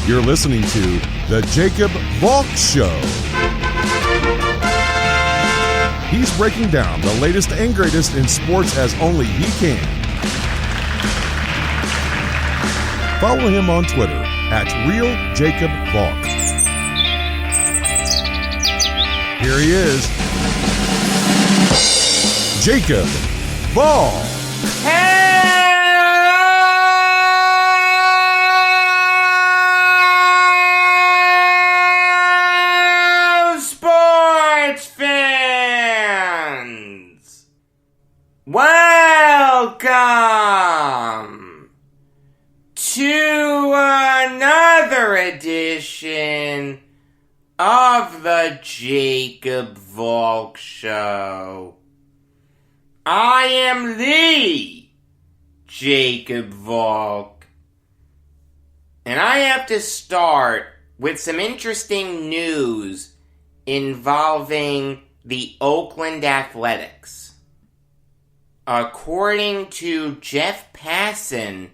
You're listening to The Jacob Valk Show. He's breaking down the latest and greatest in sports as only he can. Follow him on Twitter at RealJacobValk. Here he is, Jacob Valk. Welcome to another edition of the Jacob Valk Show. I am the Jacob Valk, and I have to start with some interesting news involving the Oakland Athletics. According to Jeff Passan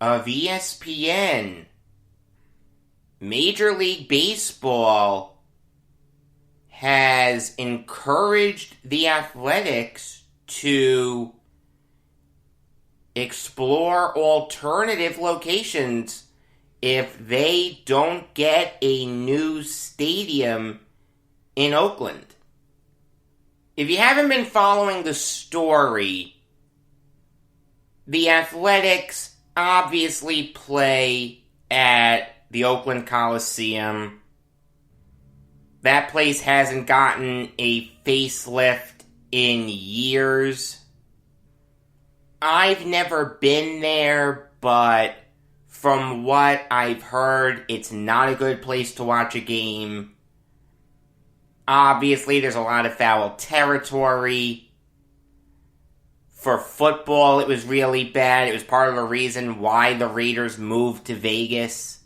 of ESPN, Major League Baseball has encouraged the Athletics to explore alternative locations if they don't get a new stadium in Oakland. If you haven't been following the story, the Athletics obviously play at the Oakland Coliseum. That place hasn't gotten a facelift in years. I've never been there, but from what I've heard, it's not a good place to watch a game. Obviously, there's a lot of foul territory. For football, it was really bad. It was part of the reason why the Raiders moved to Vegas.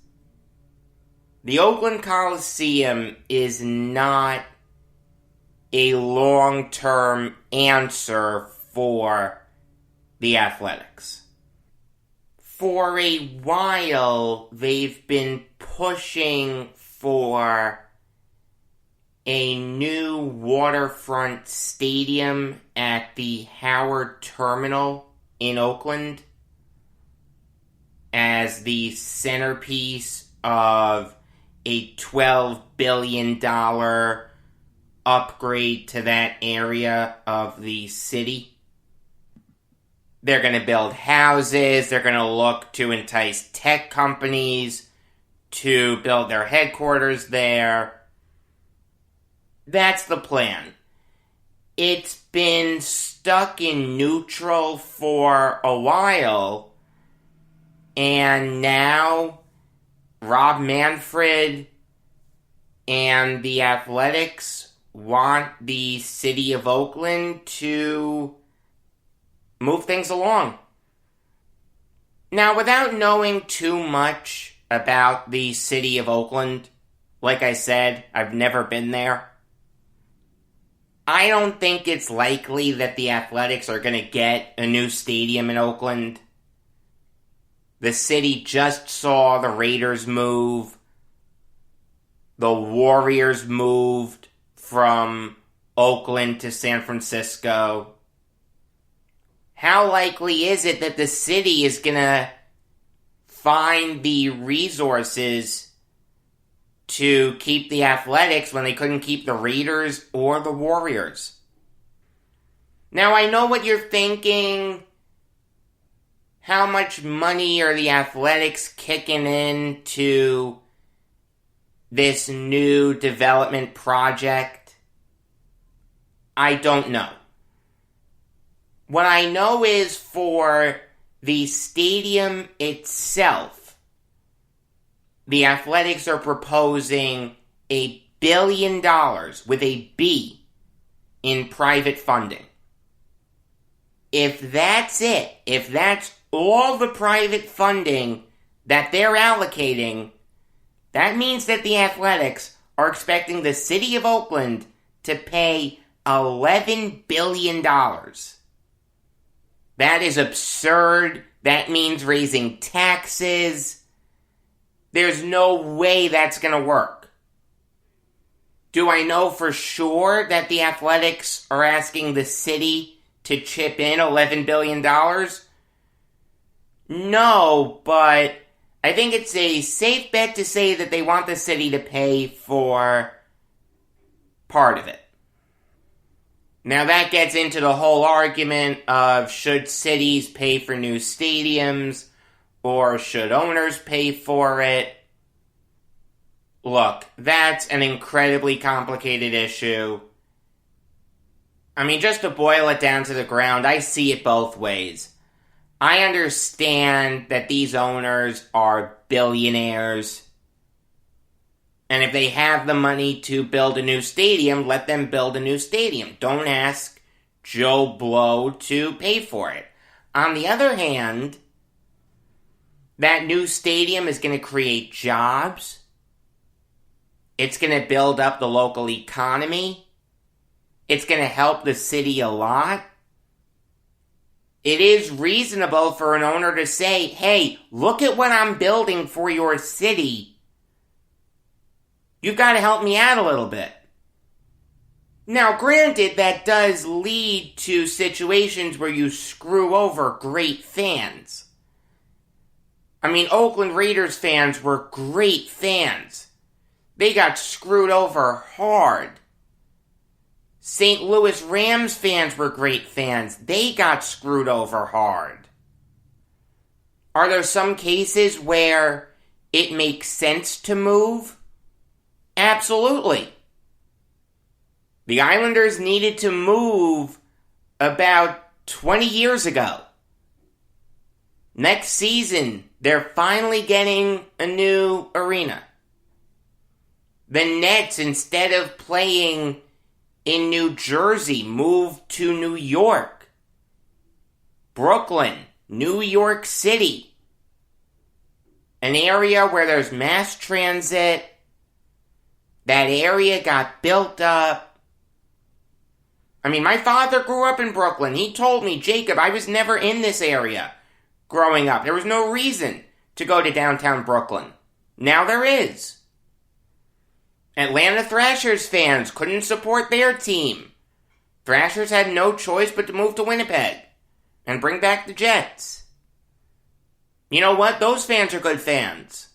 The Oakland Coliseum is not a long-term answer for the Athletics. For a while, they've been pushing for a new waterfront stadium at the Howard Terminal in Oakland as the centerpiece of a $12 billion upgrade to that area of the city. They're going to build houses. They're going to look to entice tech companies to build their headquarters there. That's the plan. It's been stuck in neutral for a while, and now Rob Manfred and the Athletics want the city of Oakland to move things along. Now, without knowing too much about the city of Oakland, like I said, I've never been there. I don't think it's likely that the Athletics are going to get a new stadium in Oakland. The city just saw the Raiders move. The Warriors moved from Oakland to San Francisco. How likely is it that the city is going to find the resources to keep the Athletics when they couldn't keep the Raiders or the Warriors? Now, I know what you're thinking. How much money are the Athletics kicking into this new development project? I don't know. What I know is for the stadium itself, the Athletics are proposing $1 billion with a B in private funding. If that's it, if that's all the private funding that they're allocating, that means that the Athletics are expecting the city of Oakland to pay $11 billion. That is absurd. That means raising taxes. There's no way that's going to work. Do I know for sure that the Athletics are asking the city to chip in $11 billion? No, but I think it's a safe bet to say that they want the city to pay for part of it. Now that gets into the whole argument of should cities pay for new stadiums or should owners pay for it? Look, that's an incredibly complicated issue. I mean, just to boil it down to the ground, I see it both ways. I understand that these owners are billionaires. And if they have the money to build a new stadium, let them build a new stadium. Don't ask Joe Blow to pay for it. On the other hand, that new stadium is going to create jobs. It's going to build up the local economy. It's going to help the city a lot. It is reasonable for an owner to say, hey, look at what I'm building for your city. You've got to help me out a little bit. Now, granted, that does lead to situations where you screw over great fans. I mean, Oakland Raiders fans were great fans. They got screwed over hard. St. Louis Rams fans were great fans. They got screwed over hard. Are there some cases where it makes sense to move? Absolutely. The Islanders needed to move about 20 years ago. Next season, they're finally getting a new arena. The Nets, instead of playing in New Jersey, moved to New York. Brooklyn, New York City. An area where there's mass transit. That area got built up. I mean, my father grew up in Brooklyn. He told me, Jacob, I was never in this area growing up. There was no reason to go to downtown Brooklyn. Now there is. Atlanta Thrashers fans couldn't support their team. Thrashers had no choice but to move to Winnipeg and bring back the Jets. You know what? Those fans are good fans.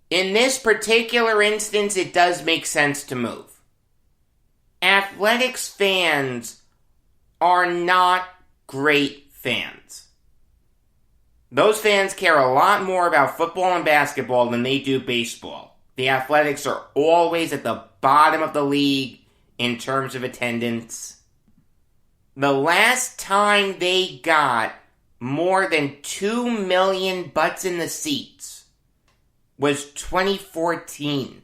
In this particular instance, it does make sense to move. Athletics fans are not great fans. Those fans care a lot more about football and basketball than they do baseball. The Athletics are always at the bottom of the league in terms of attendance. The last time they got more than 2 million butts in the seats was 2014.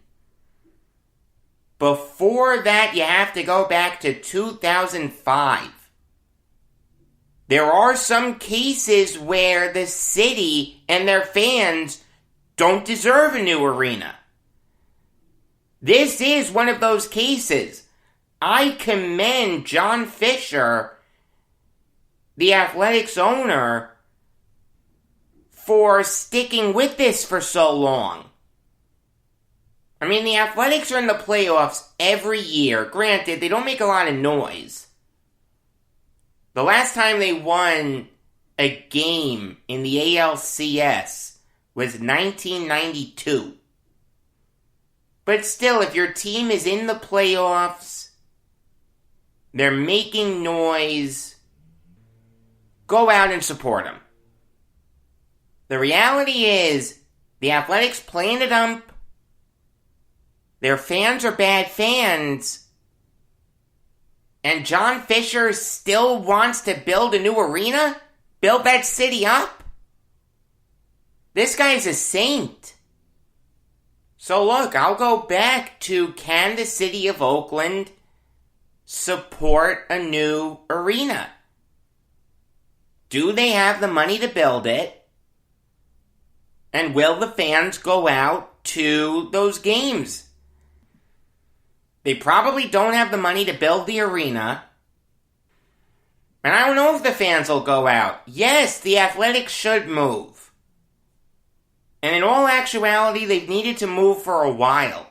Before that, you have to go back to 2005. There are some cases where the city and their fans don't deserve a new arena. This is one of those cases. I commend John Fisher, the Athletics owner, for sticking with this for so long. I mean, the Athletics are in the playoffs every year. Granted, they don't make a lot of noise. The last time they won a game in the ALCS was 1992. But still, if your team is in the playoffs, they're making noise, go out and support them. The reality is, the Athletics play in a dump. Their fans are bad fans. And John Fisher still wants to build a new arena? Build that city up? This guy's a saint. So look, I'll go back to, can the city of Oakland support a new arena? Do they have the money to build it? And will the fans go out to those games? They probably don't have the money to build the arena. And I don't know if the fans will go out. Yes, the Athletics should move. And in all actuality, they've needed to move for a while.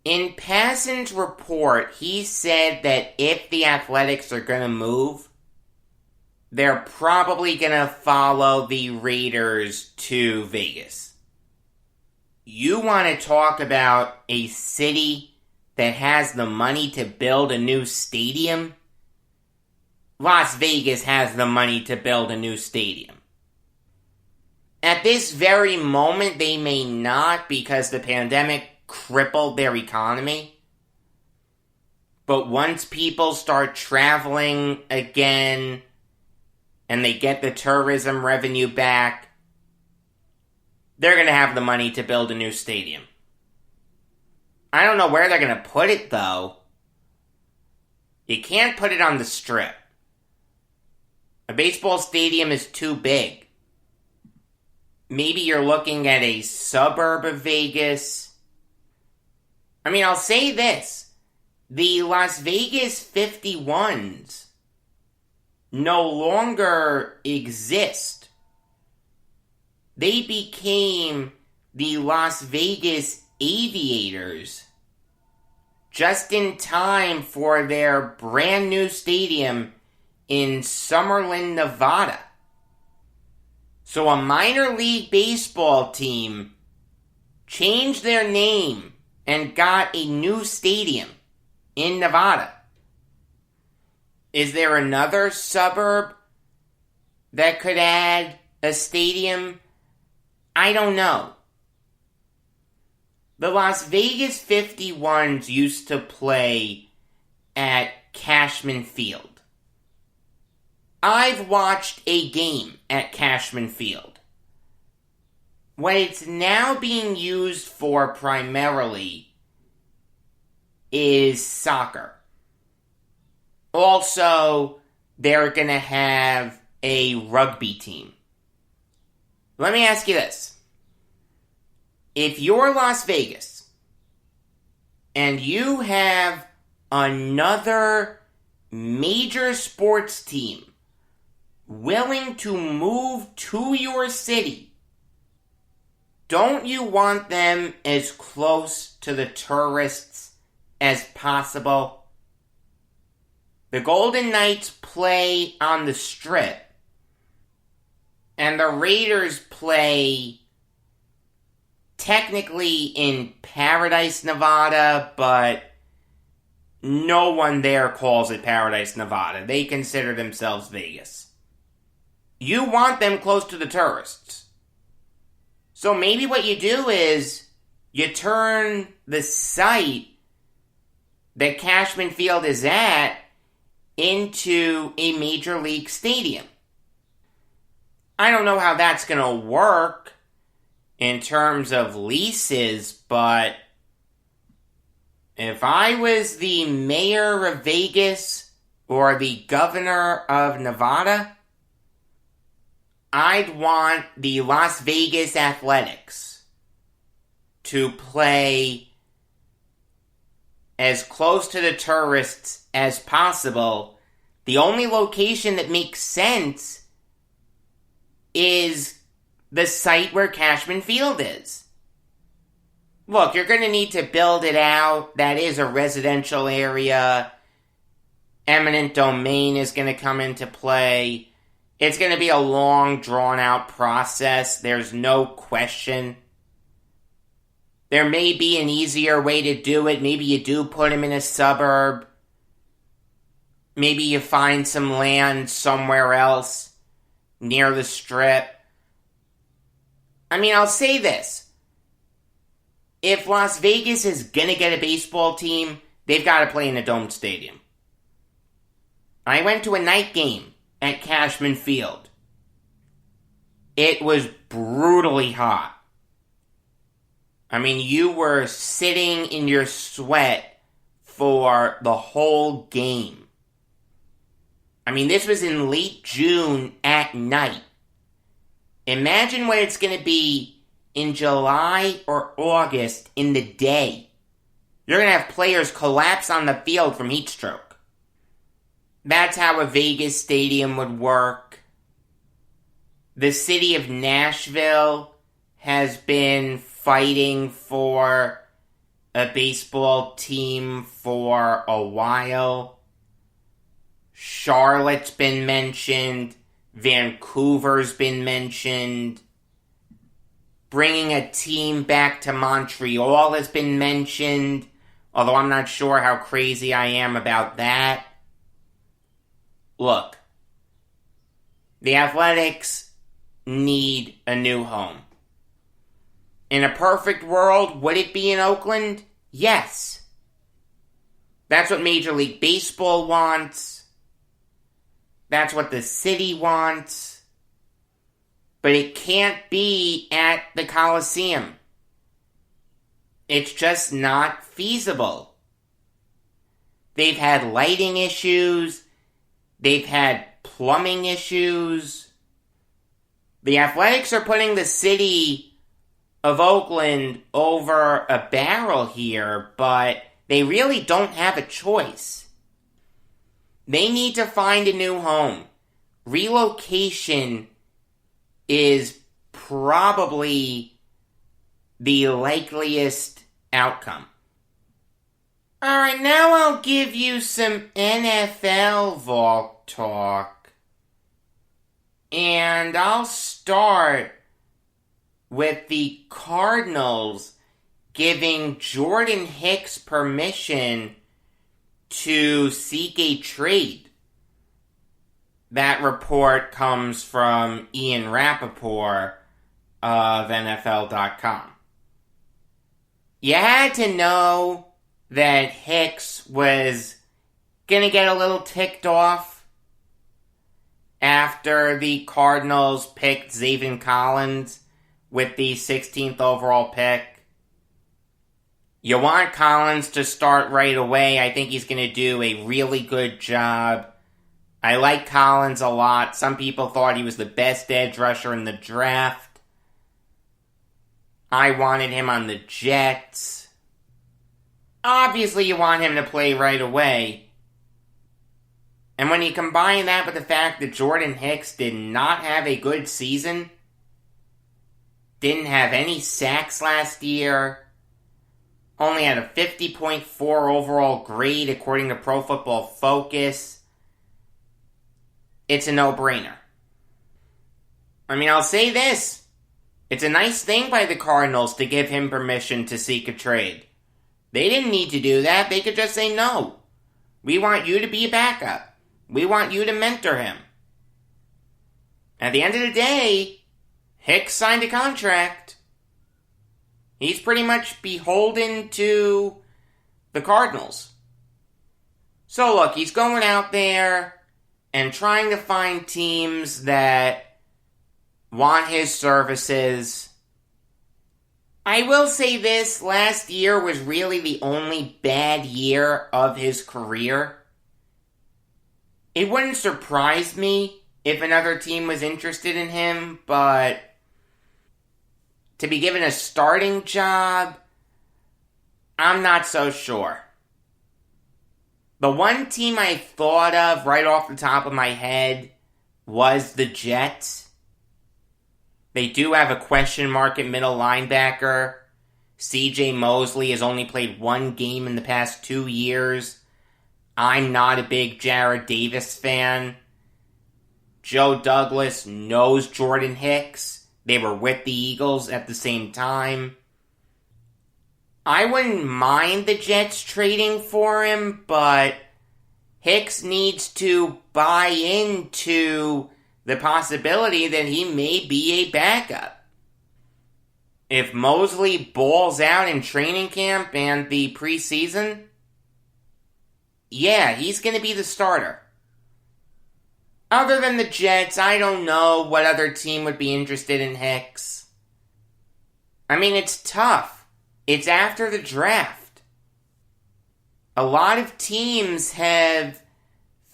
In Passan's report, he said that if the Athletics are going to move, they're probably going to follow the Raiders to Vegas. You want to talk about a city that has the money to build a new stadium? Las Vegas has the money to build a new stadium. At this very moment, they may not because the pandemic crippled their economy. But once people start traveling again and they get the tourism revenue back, they're going to have the money to build a new stadium. I don't know where they're going to put it, though. You can't put it on the Strip. A baseball stadium is too big. Maybe you're looking at a suburb of Vegas. I mean, I'll say this. The Las Vegas 51s no longer exist. They became the Las Vegas Aviators just in time for their brand new stadium in Summerlin, Nevada. So a minor league baseball team changed their name and got a new stadium in Nevada. Is there another suburb that could add a stadium? I don't know. The Las Vegas 51s used to play at Cashman Field. I've watched a game at Cashman Field. What it's now being used for primarily is soccer. Also, they're going to have a rugby team. Let me ask you this. If you're Las Vegas and you have another major sports team willing to move to your city, don't you want them as close to the tourists as possible? The Golden Knights play on the Strip, and the Raiders play technically in Paradise, Nevada, but no one there calls it Paradise, Nevada. They consider themselves Vegas. You want them close to the tourists. So maybe what you do is you turn the site that Cashman Field is at into a major league stadium. I don't know how that's going to work in terms of leases, but if I was the mayor of Vegas or the governor of Nevada, I'd want the Las Vegas Athletics to play as close to the tourists as possible. The only location that makes sense is the site where Cashman Field is. Look, you're going to need to build it out. That is a residential area. Eminent domain is going to come into play. It's going to be a long, drawn-out process. There's no question. There may be an easier way to do it. Maybe you do put him in a suburb. Maybe you find some land somewhere else near the Strip. I mean, I'll say this. If Las Vegas is going to get a baseball team, they've got to play in a domed stadium. I went to a night game at Cashman Field. It was brutally hot. I mean, you were sitting in your sweat for the whole game. I mean, this was in late June at night. Imagine what it's going to be in July or August in the day. You're going to have players collapse on the field from heat stroke. That's how a Vegas stadium would work. The city of Nashville has been fighting for a baseball team for a while. Charlotte's been mentioned. Vancouver's been mentioned. Bringing a team back to Montreal has been mentioned, although I'm not sure how crazy I am about that. Look, the Athletics need a new home. In a perfect world, would it be in Oakland? Yes. That's what Major League Baseball wants. That's what the city wants. But it can't be at the Coliseum. It's just not feasible. They've had lighting issues. They've had plumbing issues. The Athletics are putting the city of Oakland over a barrel here, but they really don't have a choice. They need to find a new home. Relocation is probably the likeliest outcome. Alright, now I'll give you some NFL Valk talk. And I'll start with the Cardinals giving Jordan Hicks permission to seek a trade. That report comes from Ian Rappaport of NFL.com. You had to know that Hicks was gonna get a little ticked off after the Cardinals picked Zaven Collins with the 16th overall pick. You want Collins to start right away. I think he's going to do a really good job. I like Collins a lot. Some people thought he was the best edge rusher in the draft. I wanted him on the Jets. Obviously, you want him to play right away. And when you combine that with the fact that Jordan Hicks did not have a good season, didn't have any sacks last year, only had a 50.4 overall grade according to Pro Football Focus, it's a no-brainer. I mean, I'll say this. It's a nice thing by the Cardinals to give him permission to seek a trade. They didn't need to do that. They could just say, no, we want you to be a backup. We want you to mentor him. At the end of the day, Hicks signed a contract. He's pretty much beholden to the Cardinals. So look, he's going out there and trying to find teams that want his services. I will say this, last year was really the only bad year of his career. It wouldn't surprise me if another team was interested in him, but to be given a starting job, I'm not so sure. The one team I thought of right off the top of my head was the Jets. They do have a question mark at middle linebacker. C.J. Mosley has only played one game in the past 2 years. I'm not a big Jarrad Davis fan. Joe Douglas knows Jordan Hicks. They were with the Eagles at the same time. I wouldn't mind the Jets trading for him, but Hicks needs to buy into the possibility that he may be a backup. If Mosley balls out in training camp and the preseason, yeah, he's going to be the starter. Other than the Jets, I don't know what other team would be interested in Hicks. I mean, it's tough. It's after the draft. A lot of teams have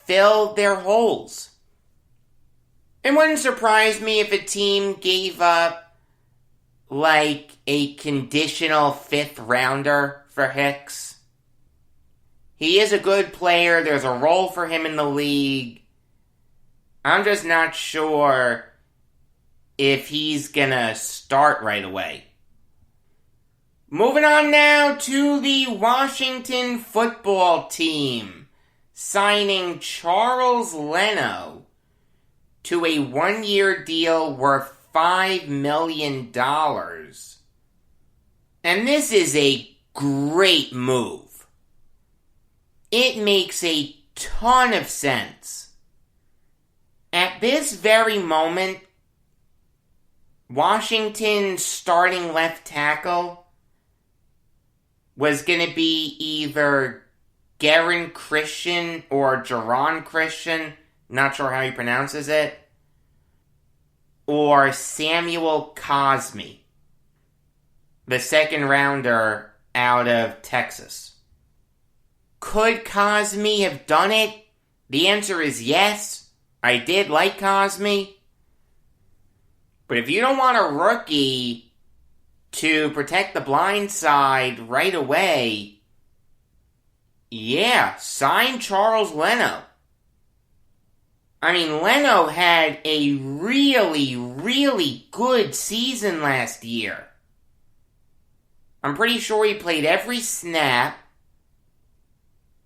filled their holes. It wouldn't surprise me if a team gave up, like, a conditional 5th rounder for Hicks. He is a good player. There's a role for him in the league. I'm just not sure if he's gonna start right away. Moving on now to the Washington football team, signing Charles Leno to a 1-year deal worth $5 million. And this is a great move. It makes a ton of sense. At this very moment, Washington's starting left tackle was going to be either Geron Christian or Jaron Christian, not sure how he pronounces it, or Samuel Cosme, the second rounder out of Texas. Could Cosme have done it? The answer is yes. I did like Cosme. But if you don't want a rookie to protect the blind side right away, yeah, sign Charles Leno. I mean, Leno had a really, really good season last year. I'm pretty sure he played every snap.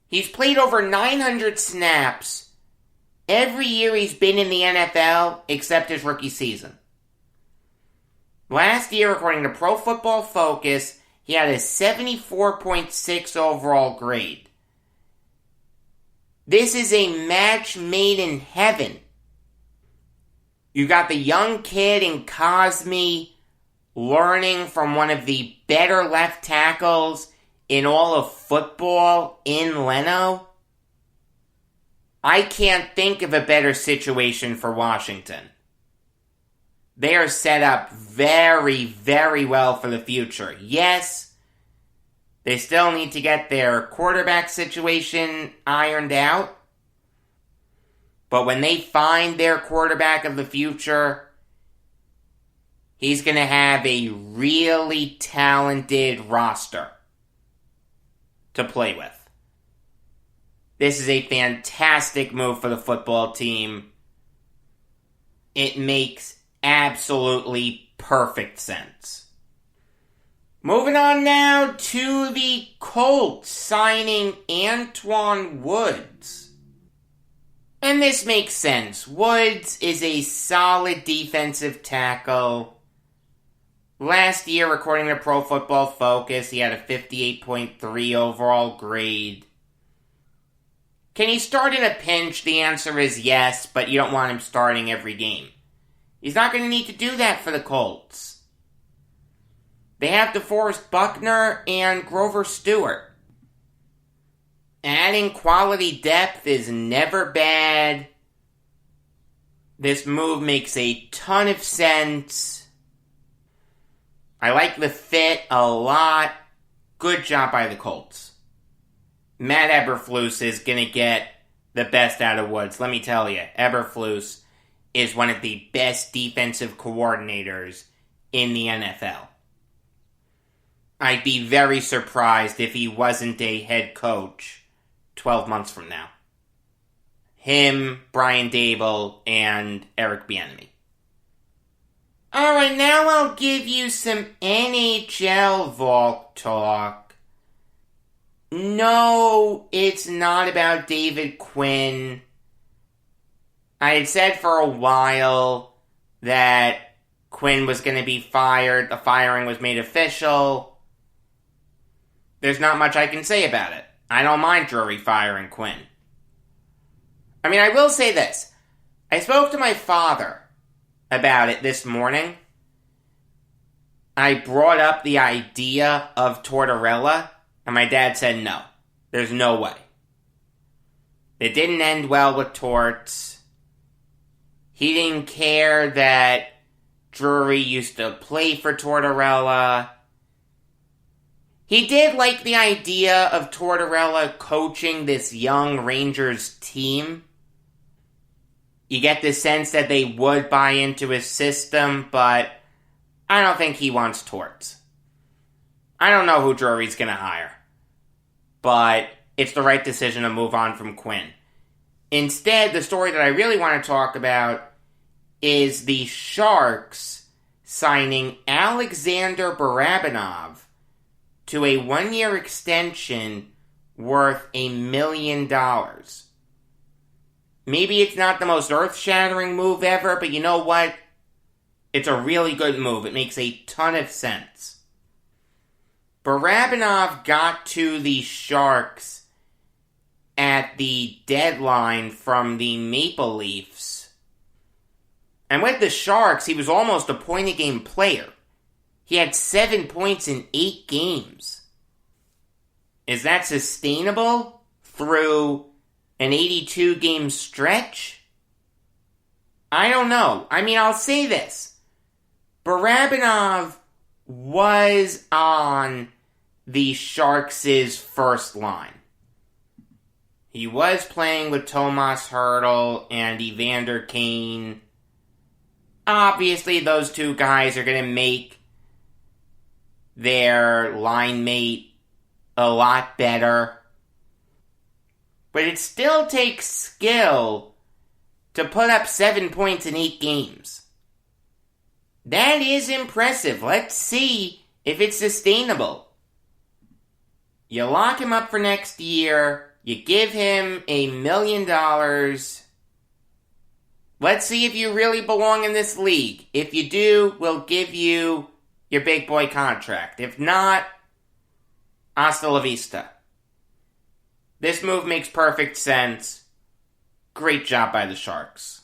He's played over 900 snaps every year he's been in the NFL except his rookie season. Last year, according to Pro Football Focus, he had a 74.6 overall grade. This is a match made in heaven. You got the young kid in Cosme learning from one of the better left tackles in all of football in Leno. I can't think of a better situation for Washington. They are set up very, very well for the future. Yes, they still need to get their quarterback situation ironed out. But when they find their quarterback of the future, he's going to have a really talented roster to play with. This is a fantastic move for the football team. It makes absolutely perfect sense. Moving on now to the Colts signing Antoine Woods. And this makes sense. Woods is a solid defensive tackle. Last year, according to Pro Football Focus, he had a 58.3 overall grade. Can he start in a pinch? The answer is yes, but you don't want him starting every game. He's not going to need to do that for the Colts. They have DeForest Buckner and Grover Stewart. Adding quality depth is never bad. This move makes a ton of sense. I like the fit a lot. Good job by the Colts. Matt Eberflus is going to get the best out of Woods. Let me tell you, Eberflus is one of the best defensive coordinators in the NFL. I'd be very surprised if he wasn't a head coach 12 months from now. Him, Brian Dable, and Eric Bieniemy. Alright, now I'll give you some NHL Valk talk. No, it's not about David Quinn. I had said for a while that Quinn was going to be fired. The firing was made official. There's not much I can say about it. I don't mind Drury firing Quinn. I mean, I will say this. I spoke to my father about it this morning. I brought up the idea of Tortorella, and my dad said no. There's no way. It didn't end well with Torts. He didn't care that Drury used to play for Tortorella. He did like the idea of Tortorella coaching this young Rangers team. You get the sense that they would buy into his system, but I don't think he wants Torts. I don't know who Drury's going to hire, but it's the right decision to move on from Quinn. Instead, the story that I really want to talk about is the Sharks signing Alexander Barabanov to a 1-year extension worth $1 million. Maybe it's not the most earth-shattering move ever, but you know what? It's a really good move. It makes a ton of sense. Barabanov got to the Sharks at the deadline from the Maple Leafs. And with the Sharks, he was almost a point-a-game player. He had 7 points in 8 games. Is that sustainable through an 82-game stretch? I don't know. I mean, I'll say this. Barabanov was on the Sharks' first line. He was playing with Tomas Hertl and Evander Kane. Obviously, those two guys are going to make their line mate a lot better. But it still takes skill to put up 7 points in 8 games. That is impressive. Let's see if it's sustainable. You lock him up for next year. You give him $1 million. Let's see if you really belong in this league. If you do, we'll give you your big boy contract. If not, hasta la vista. This move makes perfect sense. Great job by the Sharks.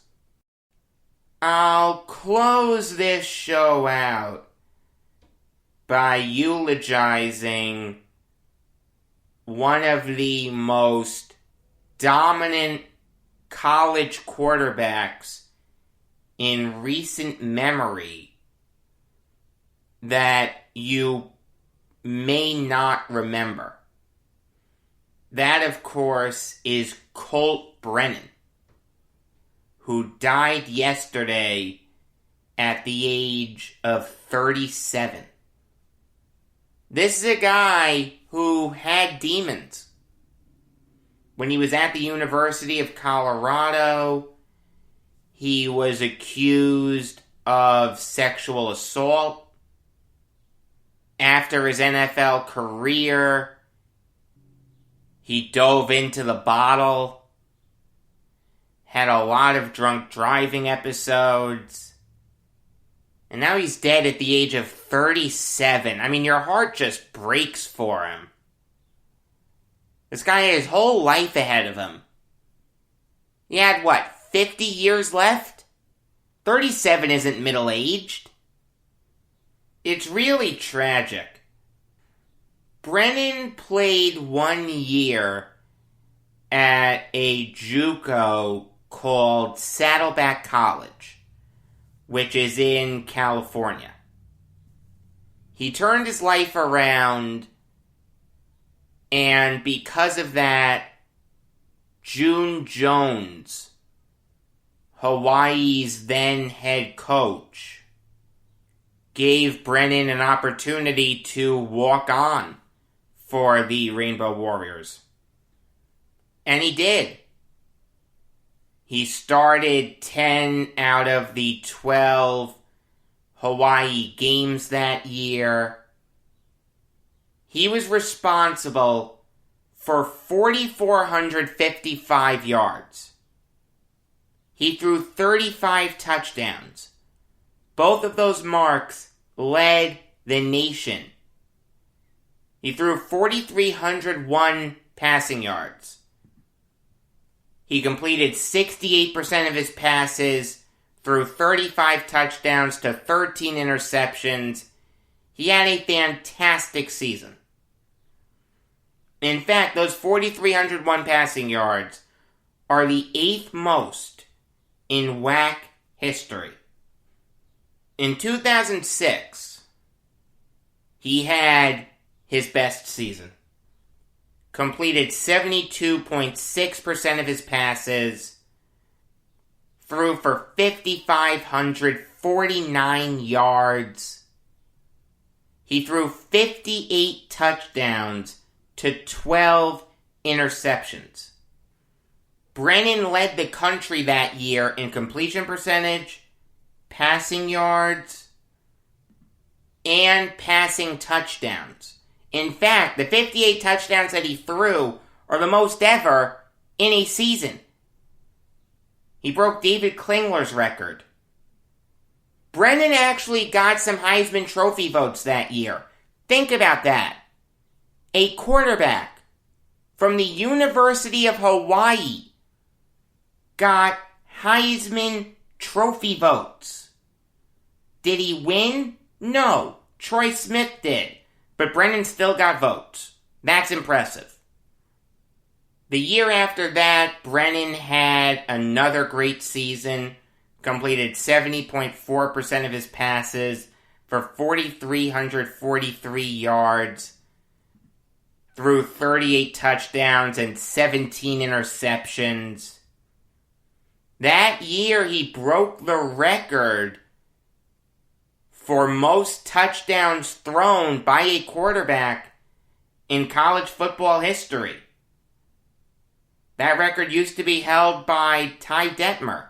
I'll close this show out by eulogizing one of the most dominant college quarterbacks in recent memory that you may not remember. That, of course, is Colt Brennan, who died yesterday at the age of 37. This is a guy who had demons. When he was at the University of Colorado, he was accused of sexual assault. After his NFL career, he dove into the bottle, had a lot of drunk driving episodes, and now he's dead at the age of 37. I mean, your heart just breaks for him. This guy had his whole life ahead of him. He had, 50 years left? 37 isn't middle-aged. It's really tragic. Brennan played 1 year at a JUCO called Saddleback College, which is in California. He turned his life around, and because of that, June Jones, Hawaii's then head coach, gave Brennan an opportunity to walk on for the Rainbow Warriors. And he did. He started 10 out of the 12 Hawaii games that year. He was responsible for 4,455 yards. He threw 35 touchdowns. Both of those marks led the nation. He threw 4,301 passing yards. He completed 68% of his passes, threw 35 touchdowns to 13 interceptions. He had a fantastic season. In fact, those 4,301 passing yards are the 8th most in WAC history. In 2006, he had his best season. Completed 72.6% of his passes, threw for 5,549 yards. He threw 58 touchdowns to 12 interceptions. Brennan led the country that year in completion percentage, passing yards, and passing touchdowns. In fact, the 58 touchdowns that he threw are the most ever in a season. He broke David Klingler's record. Brennan actually got some Heisman Trophy votes that year. Think about that. A quarterback from the University of Hawaii got Heisman Trophy votes. Did he win? No. Troy Smith did. But Brennan still got votes. That's impressive. The year after that, Brennan had another great season. Completed 70.4% of his passes for 4,343 yards. Threw 38 touchdowns and 17 interceptions. That year, he broke the record for most touchdowns thrown by a quarterback in college football history. That record used to be held by Ty Detmer.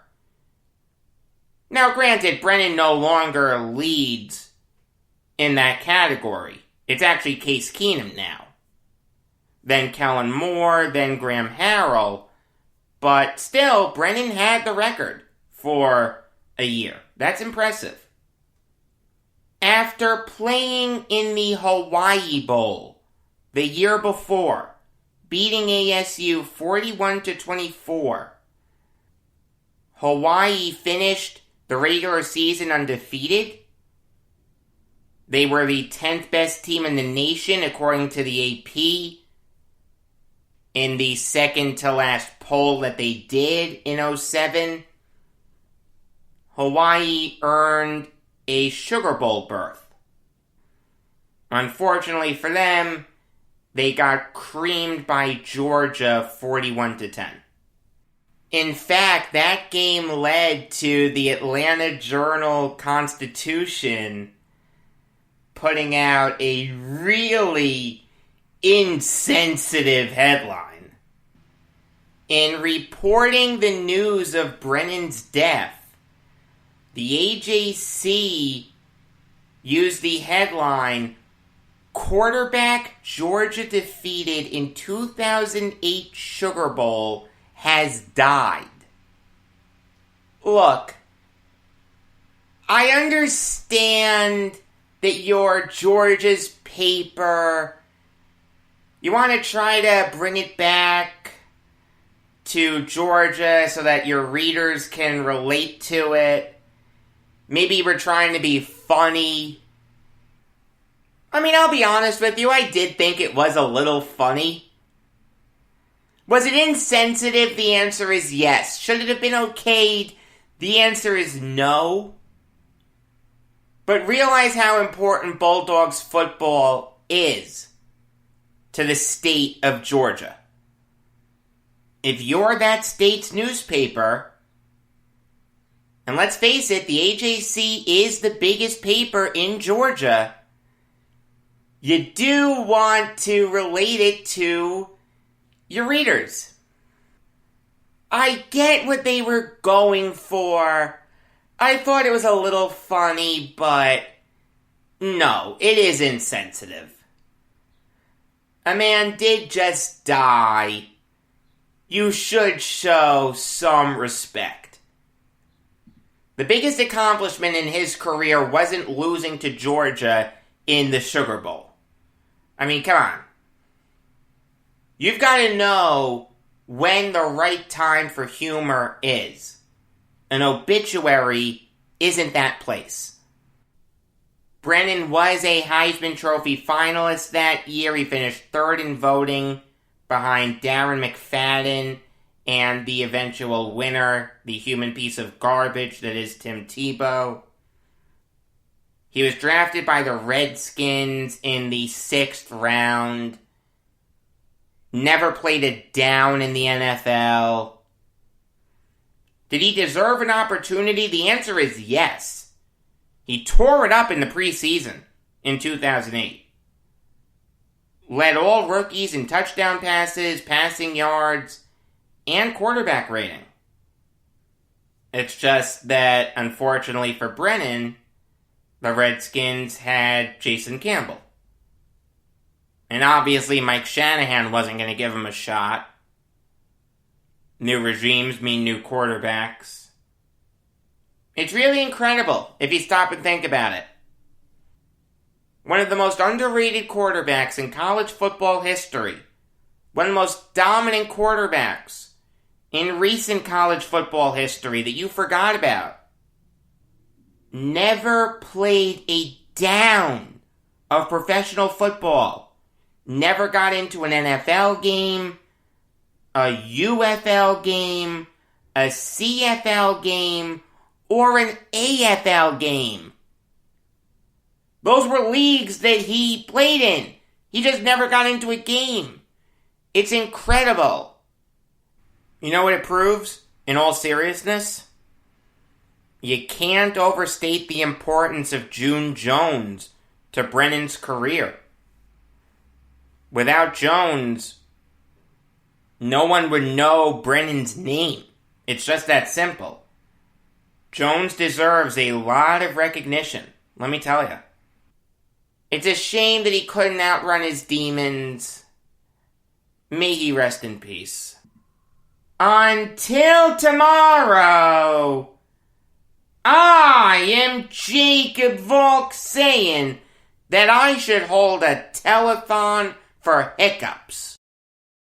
Now, granted, Brennan no longer leads in that category. It's actually Case Keenum now. Then Kellen Moore, then Graham Harrell. But still, Brennan had the record for a year. That's impressive. After playing in the Hawaii Bowl the year before, beating ASU 41-24, Hawaii finished the regular season undefeated. They were the 10th best team in the nation, according to the AP, in the second to last poll that they did in 2007. Hawaii earned a Sugar Bowl berth. Unfortunately for them, they got creamed by Georgia 41-10. In fact, that game led to the Atlanta Journal-Constitution putting out a really insensitive headline. In reporting the news of Brennan's death, the AJC used the headline, "Quarterback Georgia defeated in 2008 Sugar Bowl has died." Look, I understand that you're Georgia's paper. You want to try to bring it back to Georgia so that your readers can relate to it. Maybe we're trying to be funny. I mean, I'll be honest with you, I did think it was a little funny. Was it insensitive? The answer is yes. Should it have been okayed? The answer is no. But realize how important Bulldogs football is to the state of Georgia. If you're that state's newspaper, and let's face it, the AJC is the biggest paper in Georgia, you do want to relate it to your readers. I get what they were going for. I thought it was a little funny, but no, it is insensitive. A man did just die. You should show some respect. The biggest accomplishment in his career wasn't losing to Georgia in the Sugar Bowl. I mean, come on. You've got to know when the right time for humor is. An obituary isn't that place. Brennan was a Heisman Trophy finalist that year. He finished third in voting behind Darren McFadden and the eventual winner, the human piece of garbage that is Tim Tebow. He was drafted by the Redskins in the 6th round. Never played a down in the NFL. Did he deserve an opportunity? The answer is yes. He tore it up in the preseason in 2008. Led all rookies in touchdown passes, passing yards, and quarterback rating. It's just that, unfortunately for Brennan, the Redskins had Jason Campbell. And obviously Mike Shanahan wasn't going to give him a shot. New regimes mean new quarterbacks. It's really incredible if you stop and think about it. One of the most underrated quarterbacks in college football history. One of the most dominant quarterbacks in recent college football history that you forgot about. Never played a down of professional football. Never got into an NFL game, a UFL game, a CFL game, or an AFL game. Those were leagues that he played in. He just never got into a game. It's incredible. You know what it proves, in all seriousness? You can't overstate the importance of June Jones to Brennan's career. Without Jones, no one would know Brennan's name. It's just that simple. Jones deserves a lot of recognition, let me tell you. It's a shame that he couldn't outrun his demons. May he rest in peace. Until tomorrow, I am Jacob Valk saying that I should hold a telethon for hiccups.